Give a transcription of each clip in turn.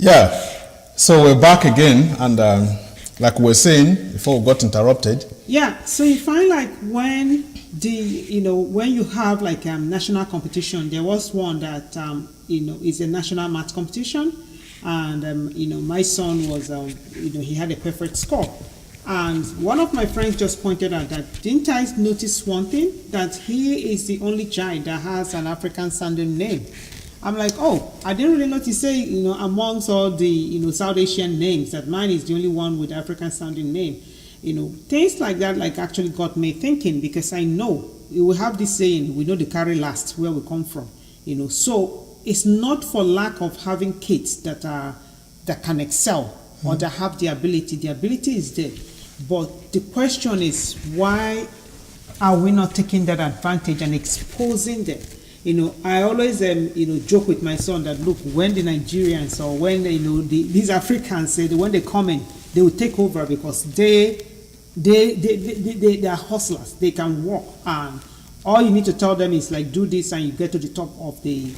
Yeah, so we're back again, and like we were saying before we got interrupted. Yeah, so you find like when when you have like national competition, there was one that is a national math competition, and my son was he had a perfect score, and one of my friends just pointed out that didn't I notice one thing, that he is the only child that has an African sounding name. I'm like, oh, I didn't really notice, say, amongst all the, South Asian names, that mine is the only one with African sounding name. Things like that, like, actually got me thinking, because I know we have this saying, we know the carry last where we come from, So it's not for lack of having kids that can excel or that have the ability. The ability is there, but the question is, why are we not taking that advantage and exposing them? I always joke with my son that, look, when the Nigerians or when these Africans say that when they come in, they will take over, because they are hustlers. They can walk, and all you need to tell them is like, do this, and you get to the top of the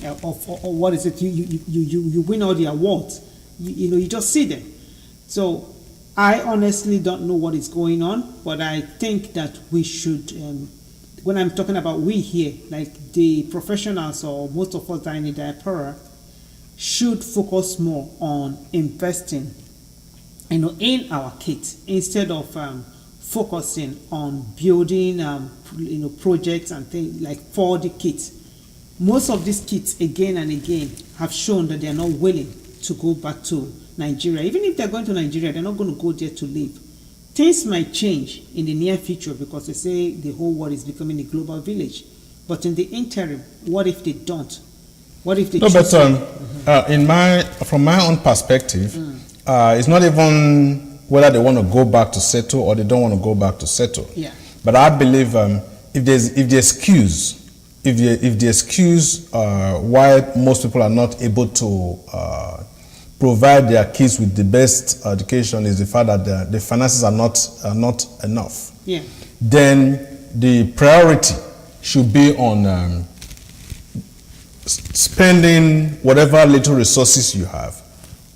of what is it? You win all the awards. You just see them. So I honestly don't know what is going on, but I think that we should. When I'm talking about we here, like the professionals or most of us that are in the diaspora, should focus more on investing, in our kids, instead of focusing on building, projects and things like for the kids. Most of these kids, again and again, have shown that they are not willing to go back to Nigeria. Even if they're going to Nigeria, they're not going to go there to live. Things might change in the near future, because they say the whole world is becoming a global village. But in the interim, what if they don't? What if they No, but from my own perspective, it's not even whether they want to go back to settle or they don't want to go back to settle. Yeah. But I believe if the excuse why most people are not able to provide their kids with the best education is the fact that the finances are not enough. Yeah. Then the priority should be on spending whatever little resources you have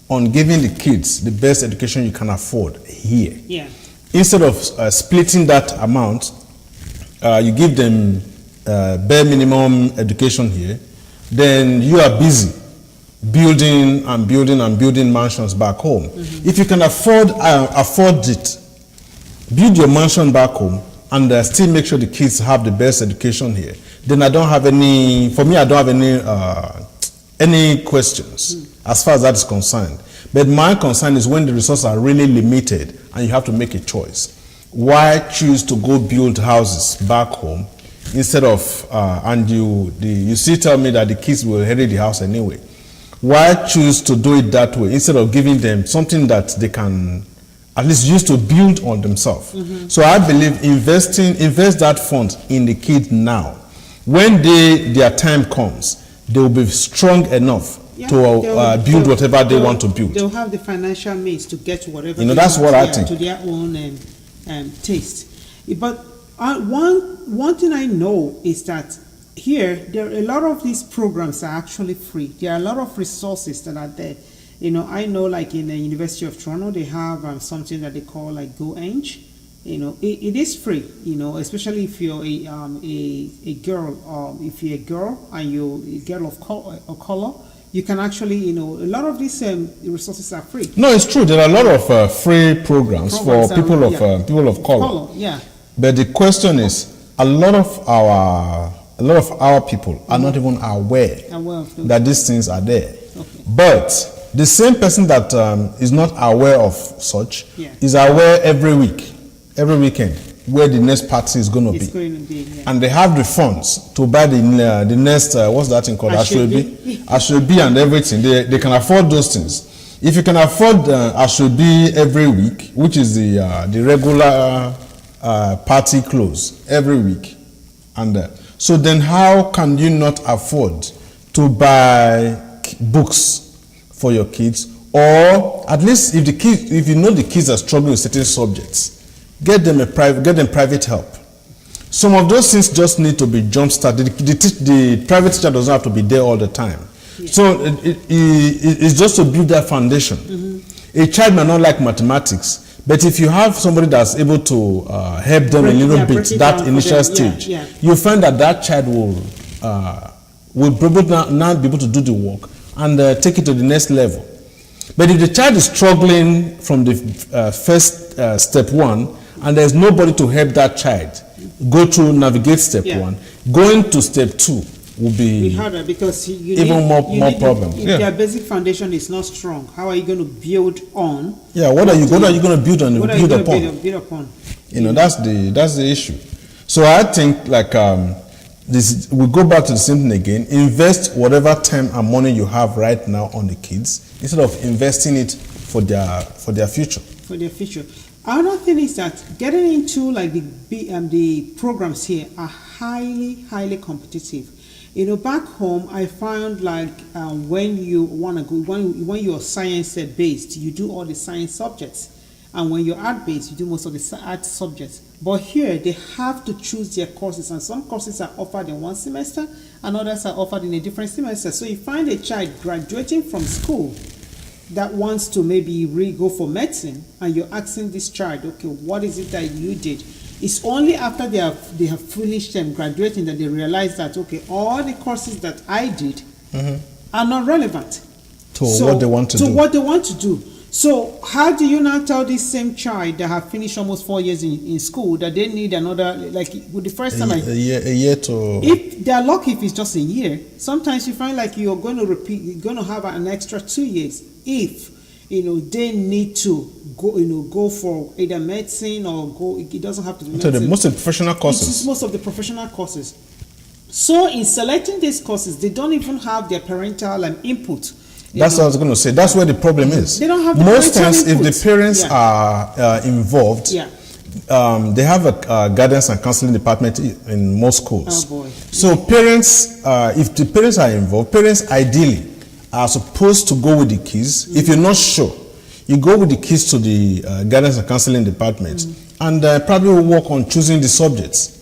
on giving the kids the best education you can afford here. Yeah. Instead of splitting that amount, you give them bare minimum education here, then you are busy building mansions back home. If you can afford it, build your mansion back home and still make sure the kids have the best education here. Then I don't have any questions as far as that is concerned. But my concern is when the resources are really limited and you have to make a choice. Why choose to go build houses back home instead of and you still tell me that the kids will inherit the house anyway? Why choose to do it that way instead of giving them something that they can at least use to build on themselves? So I believe invest that fund in the kid now. When their time comes, they will be strong enough to build whatever they want to build. They'll have the financial means to get whatever that's what I think. To their own taste. But one thing I know is that here, there are a lot of these programs are actually free. There are a lot of resources that are there. I know like in the University of Toronto, they have something that they call like GoEng. It is free, especially if you're a girl, or if you're a girl and you're a girl of color, you can actually, a lot of these resources are free. No, it's true. There are a lot of free programs for people of color. Yeah. But the question is, a lot of our people are not even aware that these things are there. Okay. But the same person that is not aware of such is aware every weekend, where the next party is going to be. And they have the funds to buy the next, what's that thing called? Ashobi and everything. They can afford those things. If you can afford Ashobi every week, which is the regular party close every week, and so then how can you not afford to buy books for your kids? Or at least if you know the kids are struggling with certain subjects, get them private help. Some of those things just need to be jump started. The private teacher doesn't have to be there all the time. Yeah. So it's just to build that foundation. A child may not like mathematics, but if you have somebody that's able to help them a little bit, that initial stage, you find that child will probably now be able to do the work and take it to the next level. But if the child is struggling from the first step one, and there's nobody to help that child go through, navigate step one, going to step two will be harder because you even more problems. If their basic foundation is not strong, how are you going to build on? Yeah, what are you going to build on? Build upon? You know, that's the issue. So I think like this, we go back to the same thing again. Invest whatever time and money you have right now on the kids instead of investing it for their future. For their future. Another thing is that getting into like the programs here are highly competitive. You know, back home, I found like when you want to go, when you're science based, you do all the science subjects, and when you're art based, you do most of the art subjects. But here, they have to choose their courses, and some courses are offered in one semester, and others are offered in a different semester. So you find a child graduating from school that wants to maybe go for medicine, and you're asking this child, okay, what is it that you did? It's only after they have finished and graduating that they realize that, okay, all the courses that I did are not relevant to what they want to do. So how do you now tell this same child that have finished almost 4 years in school that they need another, like with the first time a year to... If they're lucky, if it's just a year, sometimes you find like you're going to repeat, you're going to have an extra 2 years if, you know, they need to go for either medicine or it doesn't have to be medicine. So most of the professional courses. It's most of the professional courses. So in selecting these courses, they don't even have their parental input. That's what I was going to say. That's where the problem is. They don't have the most parental times, input. if the parents are involved, they have a guidance and counseling department in most schools. Oh boy. So parents, if the parents are involved, parents ideally are supposed to go with the kids. If you're not sure, you go with the kids to the guidance and counseling department and probably will work on choosing the subjects.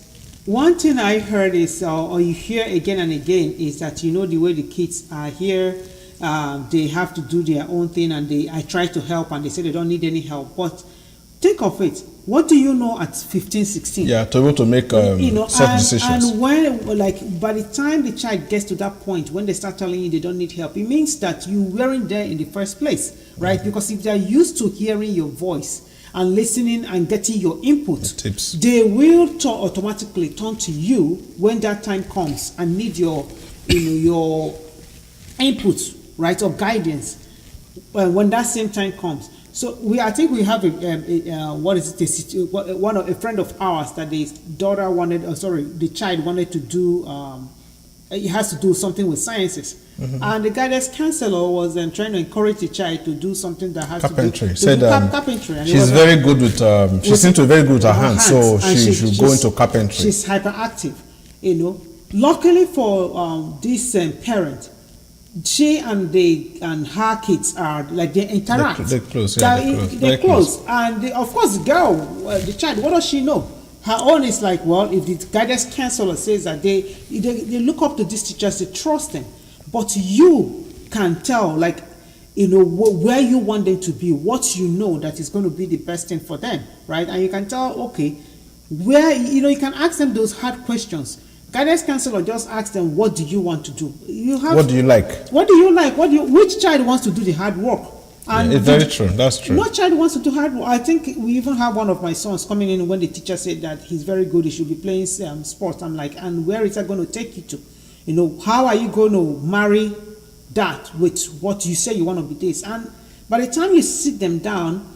One thing I heard is, or you hear again and again, is that, you know, the way the kids are here, they have to do their own thing, and I try to help, and they say they don't need any help. But think of it. What do you know at 15, 16? Yeah, to be able to make self-decisions. And when, like, by the time the child gets to that point, when they start telling you they don't need help, it means that you weren't there in the first place, right? Because if they're used to hearing your voice and listening and getting your input, tips, they will automatically turn to you when that time comes and need your input, right, or guidance when that same time comes. So I think we have a friend of ours that the daughter wanted, the child wanted to do. He has to do something with sciences, and the guidance counselor was trying to encourage the child to do something that has carpentry. to do carpentry. And she's very good with. She seems to be very good with her hands, so she should go into carpentry. She's hyperactive, you know. Luckily for this parent, she and her kids are like they interact. They're close. They're close. And of course, the girl, the child, what does she know? Her own is like, well, if the guidance counselor says that they look up to these teachers, they trust them. But you can tell, like, you know, where you want them to be, what you know that is going to be the best thing for them, right? And you can tell, okay, where, you know, you can ask them those hard questions. Guidance counselor just ask them, what do you want to do? What do you like? What do you like? Which child wants to do the hard work? And it's very true. That's true. No child wants to do hard work. I think we even have one of my sons coming in when the teacher said that he's very good, he should be playing sports. I'm like, and where is that going to take you to? You know, how are you going to marry that with what you say you want to be this? And by the time you sit them down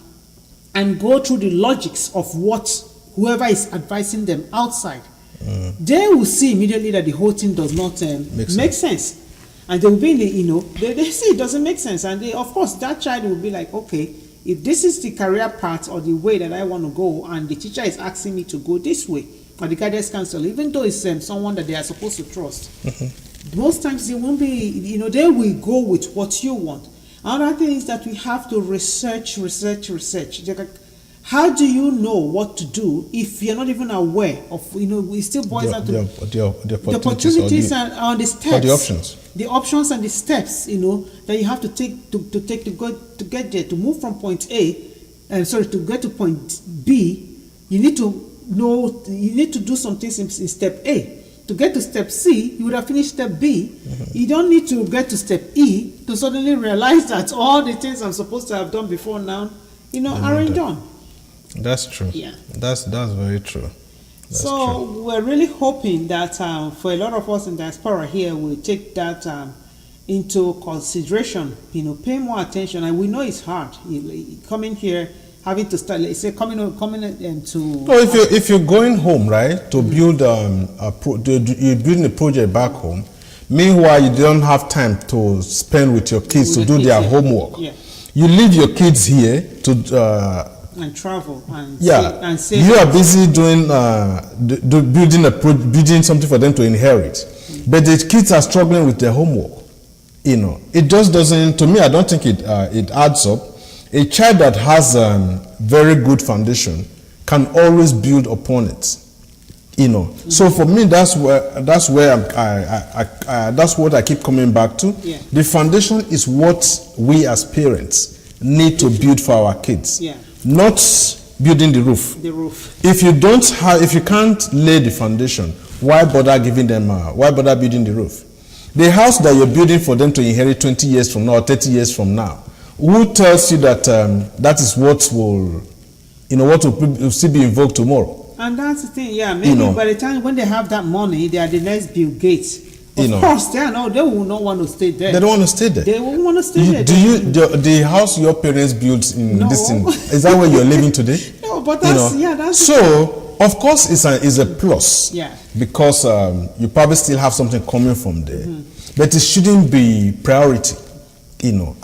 and go through the logics of what whoever is advising them outside, they will see immediately that the whole thing does not make sense. And they will be in the, you know, they see it doesn't make sense. And they, of course, that child will be like, okay, if this is the career path or the way that I want to go, and the teacher is asking me to go this way, or the guidance counselor, even though it's someone that they are supposed to trust, most times they won't be, you know, they will go with what you want. Another thing is that we have to research. How do you know what to do if you're not even aware of, you know, it still boils down to the opportunities and the steps. or the options. the options and the steps, that you have to take to get there, to move from point A, to get to point B. You need to know, you need to do some things in step A. To get to step C, you would have finished step B. You don't need to get to step E to suddenly realize that all the things I'm supposed to have done before now, aren't done. That's true. Yeah. That's very true. That's true. We're really hoping that for a lot of us in diaspora here, we'll take that into consideration, pay more attention. And we know it's hard. Coming here, having to start, let's say, coming into. No, if you're going home, right, to build you're building a project back home. Meanwhile, you don't have time to spend with your kids to do their homework. Yeah. You leave your kids here to. And travel and save. You are busy doing building something for them to inherit, but the kids are struggling with their homework. It just doesn't. To me, I don't think it adds up. A child that has very good foundation can always build upon it. So for me, that's what I keep coming back to. Yeah. The foundation is what we as parents need to build for our kids. Yeah. Not building the roof. If you can't lay the foundation, why bother giving them? Why bother building the roof? The house that you're building for them to inherit 20 years from now, or 30 years from now, who tells you that that is what will still be invoked tomorrow? And that's the thing, maybe by the time when they have that money, they are the next Bill Gates. Of course, they will not want to stay there. They don't want to stay there. They won't want to stay there. The house your parents built in this thing, is that where you're living today? No, but that's so. Of course, it's a plus. Yeah. Because you probably still have something coming from there, but it shouldn't be priority.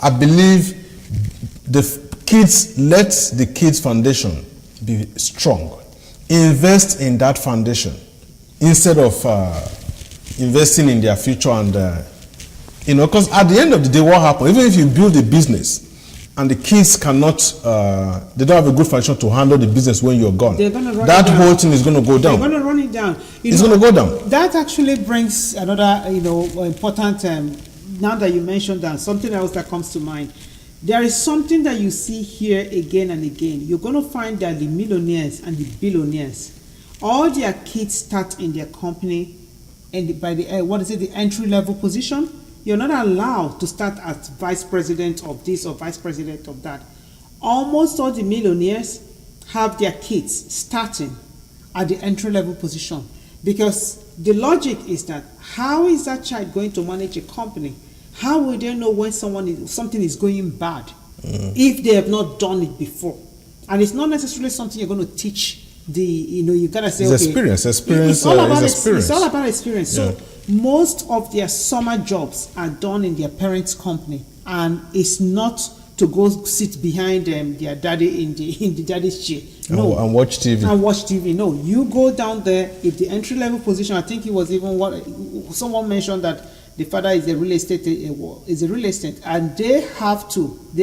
I believe let the kids' foundation be strong. Invest in that foundation instead of investing in their future, and because at the end of the day, what happens, even if you build a business and the kids cannot, they don't have a good foundation to handle the business when you're gone, that whole thing is going to go down. They're going to run it down. It's going to go down. That actually brings another, important, now that you mentioned that, something else that comes to mind. There is something that you see here again and again. You're going to find that the millionaires and the billionaires, all their kids start in their company, and by the the entry level position. You're not allowed to start as vice president of this or vice president of that. Almost all the millionaires have their kids starting at the entry level position, because the logic is that how is that child going to manage a company? How will they know when something is going bad if they have not done it before? And it's not necessarily something you're going to teach. You gotta say, it's experience. It's all about experience. It's all about experience. Yeah. So most of their summer jobs are done in their parents' company, and it's not to go sit behind their daddy in the daddy's chair. No, and watch TV. No, you go down there. If the entry level position, I think it was even someone mentioned that the father is a real estate, and they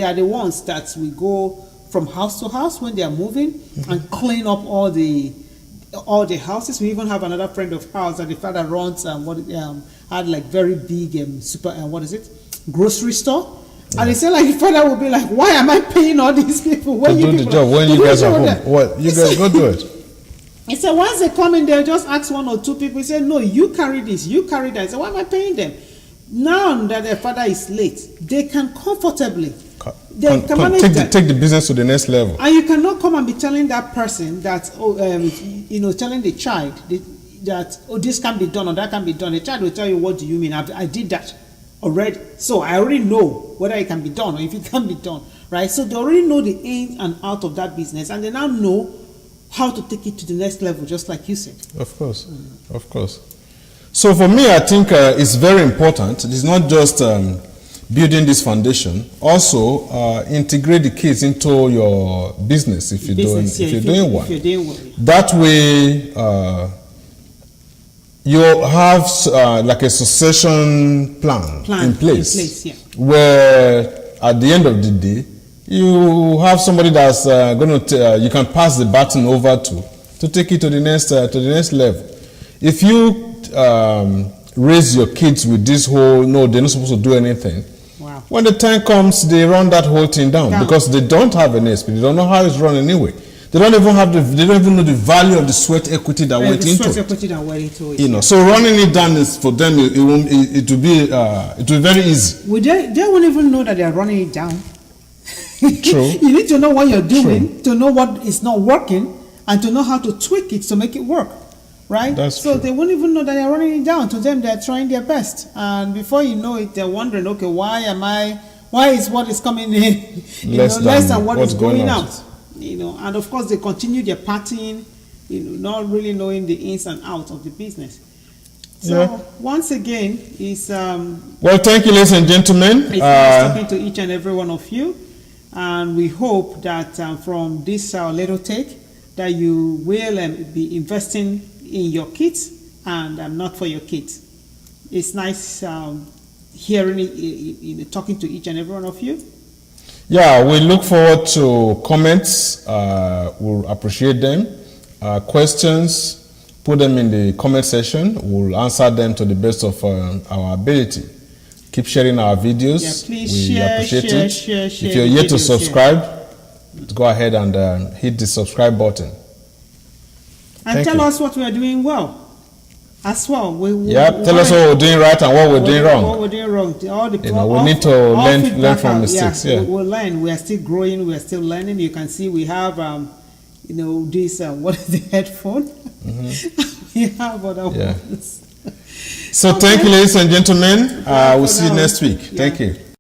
are the ones that will go from house to house when they are moving and clean up all the houses. We even have another friend of ours that the father runs had like very big grocery store. Yeah. And he said like the father would be like, why am I paying all these people when to do the job when you guys are home? What you guys go do it? He said once they come in, they'll just ask one or two people. He said, no, you carry this, you carry that. He said, why am I paying them? Now that their father is late, they can comfortably take the business to the next level. And you cannot come and be telling that person that, telling the child that, this can be done or that can be done. The child will tell you, what do you mean? I did that already. So I already know whether it can be done or if it can be done, right? So they already know the in and out of that business, and they now know how to take it to the next level, just like you said. Of course, of course. So for me, I think it's very important. It's not just building this foundation. Also, integrate the kids into your business if you're doing one. That way, you have like a succession plan in place where at the end of the day, you have somebody that's going to you can pass the baton over to take it to the next level. If you raise your kids with this whole, no, they're not supposed to do anything. Wow. When the time comes, they run that whole thing down because they don't have an SP. They don't know how it's run anyway. They don't even know the value of the sweat equity that went into it. You know, so running it down is for them. It will be very easy. Well, they won't even know that they are running it down. True. You need to know what you're doing, to know what is not working, and to know how to tweak it to make it work. Right? That's so true. They won't even know that they're running it down. To them, they're trying their best, and before you know it, they're wondering, okay, why is what is coming in less than what is going out? You know, and of course they continue their partying, you know, not really knowing the ins and outs of the business. So once again, it's well, thank you, ladies and gentlemen. It's nice talking to each and every one of you, and we hope that from this little take that you will be investing in your kids and not for your kids. It's nice hearing it, talking to each and every one of you. Yeah, we look forward to comments. We'll appreciate them. Questions, put them in the comment section. We'll answer them to the best of our ability. Keep sharing our videos. Yeah, please we appreciate it. Share if you're yet to subscribe, go ahead and hit the subscribe button. And tell us what we are doing well. As well, tell us what we're doing right and what we're doing wrong. What we're doing wrong. We need to learn from mistakes. Yeah, we'll learn. We are still growing. We are still learning. You can see we have, this. What is the headphone? We have other ones. So thank you, ladies and gentlemen. We'll see you next week. Thank you.